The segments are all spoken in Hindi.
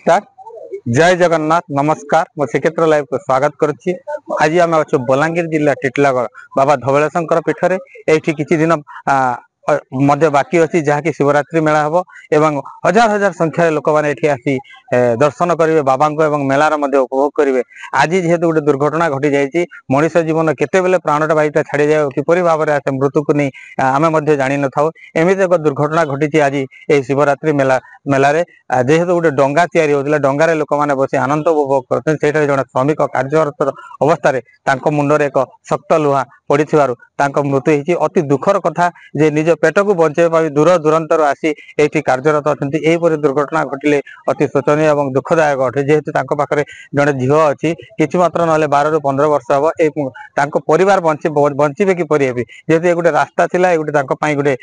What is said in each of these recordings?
स्टार्ट। जय जगन्नाथ, नमस्कार। मैं श्रीक्षेत्र लाइव को स्वागत करुच्ची। आज आम अच्छे बलांगीर जिला टिटलागढ़ बाबा धवलेशंकर पीठरे एठी किछि दिन मध्य बाकी अच्छी जहाँकि शिवरात्रि मेला हम एवं हजार हजार संख्यार लोक मैंने ये आसी दर्शन करेंगे बाबा को मेलार उपभोग करेंगे। आज जेहेतु गोटे दुर्घटना घटी जाइए मनीष जीवन केतेबेले प्राणटा बाईटा छाड़ी जाए किपरि भाव में से मृत्यु को नहीं आम जानी न था। एमती एक दुर्घटना घटी आज ये शिवरात्रि मेलार जेहेतु गोटे डंगा तैयारी होता डंगार लोक मैंने बस आनंद उपभोग करते से जड़े श्रमिक कार्यरत अवस्था मुंडे एक शक्त लुहा पड़ी मृत्यु होती। अति दुखर कथा जे निज पेट को बचाई दूर दूरांतर आसी ये कार्यरत अच्छा यहीपरि दुर्घटना घटिले अति शोचनीय और दुखदायक अटे। जेहेतु पाखे जड़े झील अच्छी कि मात्र ना 12 ରୁ 15 वर्ष हम परिवार बंचे किपर जेहेतु ये गोटे रास्ता थिला गोटे गोटे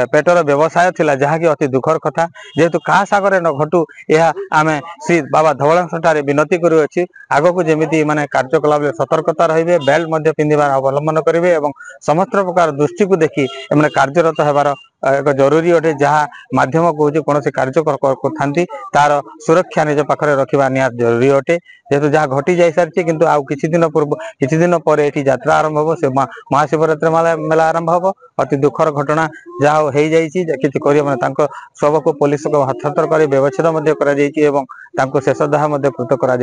पेटर व्यवसाय थिला जहाँकि अति दुखर कथा। जेहेतु क्या सागर न घटू यह आम श्री बाबा धवलेशंकर विनती करुच्छी आग को जमी माने कार्यकला बेले सतर्कता रहिबे बेल्ट पिंधार अवलंबन करेंगे और समस्त प्रकार दृष्टि को देखी एमने कार्यरत होबार एक जरूरी अटे। जहाँ माध्यम कौन कौन कार्य करते तार सुरक्षा निज पाखे रखा निहात जरूरी अटे। जेहेतु जहाँ घटी जा सारी किंतु आउ किछि दिन पर ये यात्रा आरंभ हो से महाशिवरात्रि मेला आरंभ हो। अति दुखर घटना जहाँ हो किसी कर शव को पुलिस को हस्तांतर कर व्यवच्छेद शेषदाह कृत कर।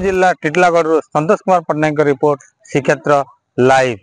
जिला टिटलागढ़ संतोष कुमार पट्टनायक रिपोर्ट श्रीक्षेत्र लाइव।